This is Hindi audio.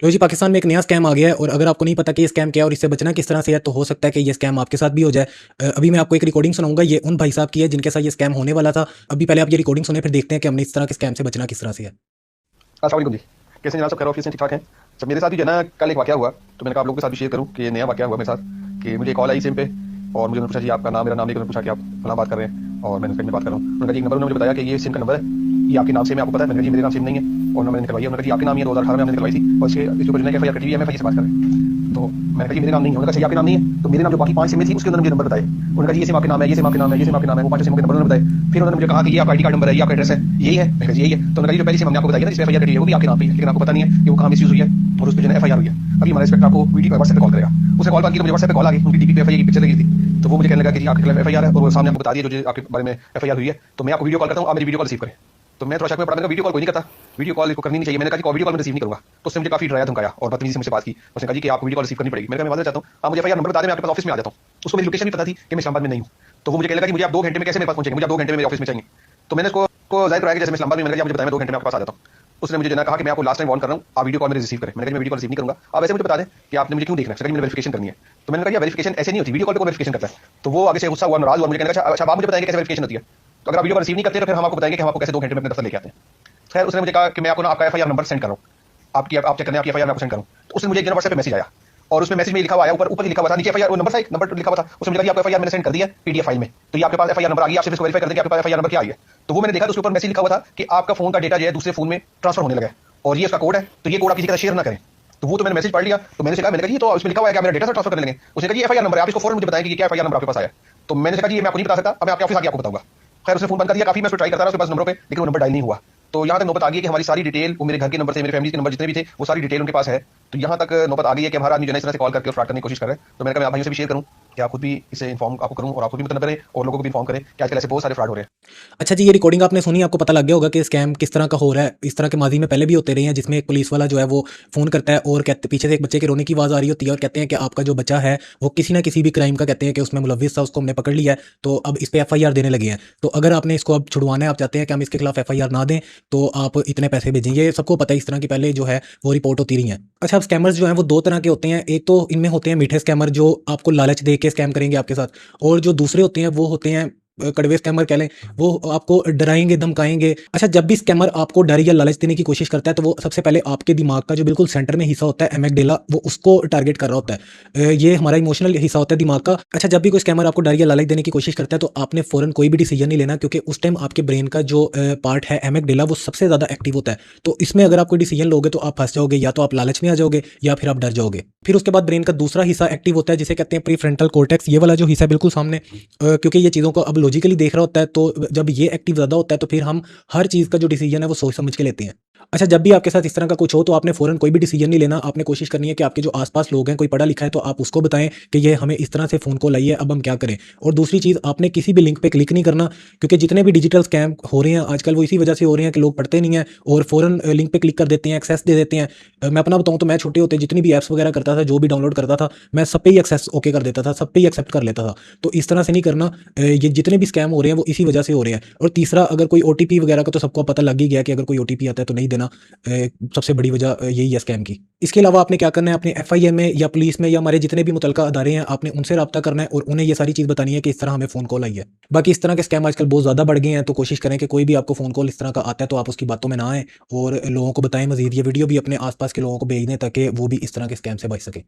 लो जी, पाकिस्तान में एक नया स्कैम आ गया है और अगर आपको नहीं पता कि ये स्कैम क्या है और इससे बचना किस तरह से है तो हो सकता है कि ये स्कैम आपके साथ भी हो जाए। अभी मैं आपको एक रिकॉर्डिंग सुनाऊंगा, ये उन भाई साहब की है जिनके साथ ये स्कैम होने वाला था। अभी पहले आप ये रिकॉर्डिंग सुने, फिर देखते हैं कि हमने इस तरह के स्कैम से बचना किस तरह से है। अस्सलाम वालेकुम जी। कैसे हैं जनाब? सब खैर ऑफिस में ठीक ठाक हैं? जब मेरे साथ भी जो है ना कल एक वाकया हुआ, तो मैंने कहा आप लोगों के साथ भी शेयर करूं कि नया वाकया हुआ मेरे साथ कि मुझे कॉल आई सिम पे और मुझे पूछा जी आपका नाम, मेरा नाम लेकर पूछा कि आप फलां बात कर रहे हैं और मैंने उसमें बात कर रहा हूँ। उन्होंने कहा जी एक नंबर, उन्होंने मुझे बताया कि ये सिम का नंबर है, ये आपके नाम से, मैं आपको पता है? मैंने कहा जी मेरे नाम सिम नहीं है और ना मैंने निकलवाई है। उन्होंने कहा जी आपके नाम ही है, 2018 में हमने निकलवाई थी और इसके ऊपर जो है एफआईआर कटी हुई है, एफआईआर से बात कर रहे हैं। तो मैंने कहा जी मेरे नाम नहीं है। उन्होंने कहा आपके नाम नहीं है, तो मेरे नाम जो बाकी 5 सिमें थी उसके अंदर मुझे नंबर बताए। उन्होंने कहा जी ये सिम आपके नाम है, ये सिम आपके नाम है, ये सिम आपके नाम है, वो 5 सिमों के नंबर उन्होंने बताए। फिर उन्होंने मुझे कहा कि ये आपका आईडी कार्ड नंबर है, ये आपका एड्रेस है, यही है? मैंने कहा जी यही है। तो उन्होंने कहा जी जो पहली सिम हमने आपको बताई है ना जिसमें एफआईआर कटी है वो भी आपके नाम पे है, लेकिन आपको पता नहीं है कि वो कहाँ मिसयूज हुई है और उस पर जो है एफआईआर हुई है। अभी हमारा इंस्पेक्टर आपको वीडियो व्हाट्सएप पे कॉल करेगा। उसने कॉल बात की तो मुझे व्हाट्सएप पे कॉल आ गई, उनकी डीपी पे एफआईआर की पिक्चर लगी थी। तो वो मुझे कहने लगा कि जी आपके खिलाफ एफआईआर है और वो सामने आपको बता दिया जो आपके बारे में एफआईआर हुई है। तो मैं आपको वीडियो कॉल करता हूँ, आप मेरी वीडियो कॉल रिसीव करें। तो मैं थोड़ा शक में पड़ा, मैंने वीडियो कॉल कोई नहीं करता, वीडियो कॉल इसको करनी नहीं चाहिए। मैंने कहा कि वीडियो कॉल मैं रिसीव नहीं करूंगा। तो उसने मुझे काफी डराया धमकाया और बदतमीजी से मुझसे बात की। उसने कहा जी कि आपको वीडियो कॉल रिसीव करनी पड़ेगी। मैंने कहा मैं मालूम चाहता हूँ, आप मुझे एफआईआर नंबर बता दें, मैं आपके पास ऑफिस में आ जाता हूँ। उसको मेरी लोकेशन भी पता थी कि मैं इस्लामाबाद में नहीं हूँ। तो वो मुझे कहने लगा कि मुझे आप 2 घंटे में कैसे मेरे पास पहुंचेंगे, मुझे आप 2 घंटे में मेरे ऑफिस में चाहिए। तो मैंने उसको जाहिर कराया कि जैसे मैं इस्लामाबाद में, मैंने कहा मुझे बताया मैं 2 घंटे में आपके पास आ जाता हूँ। उसने मुझे जना कहा कि मैं आपको लास्ट टाइम वार्न कर रहा हूँ, आप वीडियो कॉल में रिसीव करें। मैंने कहा मैं वीडियो कॉल रिसीव नहीं करूंगा, आप ऐसे मुझे बता दें कि आपने मुझे क्यों देखना है, मैंने वेरिफिकेशन करनी है। तो मैंने कहा वेरिफिकेशन ऐसे नहीं होती, वीडियो कॉल पे वेरिफिकेशन करता है। तो वो आगे से गुस्सा हुआ, नाराज हुआ, मुझे कहने लगा अच्छा आप मुझे बताएंगे कैसे वेरिफिकेशन होती है? तो अगर आप वीडियो कॉल रिसीव नहीं करते तो फिर हम आपको बताएंगे कि हम आपको कैसे 2 घंटे में अपने दफ्तर लेके आते हैं। खैर उसने मुझे कहा कि मैं आपको ना आपका एफआईआर नंबर सेंड कर रहा हूँ, आप चेक करने आपकी एफआईआर मैं आपको सेंड करूँ। तो उसने मुझे एक दिन व्हाट्सएप पे मैसेज आया और उसमें मैसेज में लिखा हुआ आया, ऊपर ही लिखा हुआ था, नीचे एफआईआर वो नंबर था, एक नंबर लिखा हुआ था। उसने मुझे कहा आपको एफआईआर मैंने सेंड कर दिया पीडीएफ फाइल में, तो ये आपके पास एफआईआर नंबर आ गया, आप सिर्फ इसको वेरीफाई कर देंगे आपके पास एफआईआर नंबर क्या आ गया। तो वो मैंने देखा तो उसके ऊपर मैसेज लिखा हुआ था कि आपका फोन का डेटा जो है दूसरे फोन में ट्रांसफर होने लगा है और ये उसका कोड है, तो ये कोड आप किसी के साथ शेयर ना करें। तो वो तो मैंने मैसेज पढ़ लिया। तो मैंने कहा, मैंने कहा जी तो इसमें लिखा हुआ है कि आप मेरा डेटा ट्रांसफर कर लेंगे। उसने कहा जी एफआईआर नंबर है, आप इसको फौरन मुझे बताएं कि क्या एफआईआर नंबर आपके पास आया। तो मैंने कहा जी मैं आपको नहीं बता सकता, अब मैं आपके ऑफिस आके आपको बताऊंगा। खैर उसने फोन बंद कर दिया। काफी मैं उसको ट्राई करता रहा उसके पास नंबरों पे, लेकिन वो नंबर डायल नहीं हुआ। तो यहाँ तक नौबत आ गई कि हमारी सारी डिटेल, वो मेरे घर के नंबर थे, मेरे फैमिली के नंबर जितने भी थे, वो सारी डिटेल उनके पास है। तो यहाँ तक नौबत आ गई है कि हमारा आदमी जो है इस तरह से कॉल करके फ्रॉड करने की कोशिश कर रहे हैं। तो मैंने कहा मैं आप भाइयों से भी शेयर करूँ कि आप खुद भी इसे इन्फॉर्म आपको करूँ और आप खुद भी मतलब करें और लोगों को भी इन्फॉर्म करें कि आजकल ऐसे बहुत सारे फ्रॉड हो रहे हैं। अच्छा जी, ये रिकॉर्डिंग आपने सुनी, आपको पता लग गया होगा कि स्कैम किस तरह का हो रहा है। इस तरह के माजी में पहले भी होते रहे हैं, जिसमें एक पुलिस वाला जो है वो फ़ोन करता है और कहते पीछे से एक बच्चे के रोने की आवाज़ आ रही होती है और कहते हैं कि आपका जो बच्चा है वो किसी ना किसी भी क्राइम का, कहते हैं कि उसमें मुलविस था, उसको हमने पकड़ लिया है, तो अब इस पर एफआईआर देने लगे हैं। तो अगर आपने इसको अब छुड़वाना है, आप चाहते हैं कि हम इसके खिलाफ एफआईआर ना दें, तो आप इतने पैसे भेजें। ये सबको पता है, इस तरह की पहले जो है वो रिपोर्ट होती रही है। अच्छा, अब स्कैमर्स जो हैं वो 2 तरह के होते हैं। एक तो इनमें होते हैं मीठे स्कैमर जो आपको लालच दे के स्कैम करेंगे आपके साथ, और जो दूसरे होते हैं वो होते हैं कड़वे स्कैमर कह लें, वो आपको डराएंगे, धमकाएंगे। अच्छा, जब भी स्कैमर आपको डर या लालच देने की कोशिश करता है तो वो सबसे पहले आपके दिमाग का जो बिल्कुल सेंटर में हिस्सा होता है, एमिगडाला, वो उसको टारगेट कर रहा होता है। ये हमारा इमोशनल हिस्सा होता है दिमाग का। अच्छा, जब भी कोई स्कैमर आपको डर या लालच देने की कोशिश करता है तो आपने फौरन कोई भी डिसीजन नहीं लेना, क्योंकि उस टाइम आपके ब्रेन का जो पार्ट है एमिगडाला वो सबसे ज़्यादा एक्टिव होता है। तो इसमें अगर आप कोई डिसीजन लोगे तो आप फंस जाओगे, या तो आप लालच में आ जाओगे या फिर आप डर जाओगे। फिर उसके बाद ब्रेन का दूसरा हिस्सा एक्टिव होता है जिसे कहते हैं प्रीफ्रंटल कॉर्टेक्स। ये वाला जो हिस्सा बिल्कुल सामने, क्योंकि ये चीज़ों को अब लॉजिकली देख रहा होता है, तो जब ये एक्टिव ज़्यादा होता है तो फिर हम हर चीज़ का जो डिसीजन है वो सोच समझ के लेते हैं। अच्छा, जब भी आपके साथ इस तरह का कुछ हो तो आपने फ़ौरन कोई भी डिसीजन नहीं लेना। आपने कोशिश करनी है कि आपके जो आस-पास लोग हैं, कोई पढ़ा लिखा है तो आप उसको बताएं कि ये हमें इस तरह से फ़ोन कॉल आई है, अब हम क्या करें। और दूसरी चीज़, आपने किसी भी लिंक पे क्लिक नहीं करना, क्योंकि जितने भी डिजिटल स्कैम हो रहे हैं आजकल वो इसी वजह से हो रहे हैं कि लोग पढ़ते नहीं हैं और फ़ौरन लिंक पे क्लिक कर देते हैं, एक्सेस दे देते हैं। मैं अपना बताऊँ तो मैं छोटे होते जितनी भी ऐप्स वगैरह करता था, जो भी डाउनलोड करता था, मैं सब पे ही एक्सेस ओके कर देता था, सब पे ही एक्सेप्ट कर लेता था। तो इस तरह से नहीं करना। ये जितने भी स्कैम हो रहे हैं वो इसी वजह से हो रहे हैं। और तीसरा, अगर कोई ओटीपी वगैरह का तो सबको पता लग ही गया कि अगर कोई ओटीपी आता है तो नहीं देना। सबसे बड़ी वजह यही है स्कैम की। इसके अलावा आपने क्या करना है, अपने एफआईए में या पुलिस में या हमारे जितने भी मुतलका अदारे हैं, आपने उनसे रब्ता करना है और उन्हें ये सारी चीज़ बतानी है कि इस तरह हमें फ़ोन कॉल आई है। बाकी इस तरह के स्कैम आजकल बहुत ज़्यादा बढ़ गए हैं, तो कोशिश करें कि कोई भी आपको फ़ोन कॉल इस तरह का आता है तो आप उसकी बातों में ना आएँ और लोगों को बताएं। मज़ीद ये वीडियो भी अपने आसपास के लोगों को भेज दें ताकि वो भी इस तरह के स्कैम से बच सकें।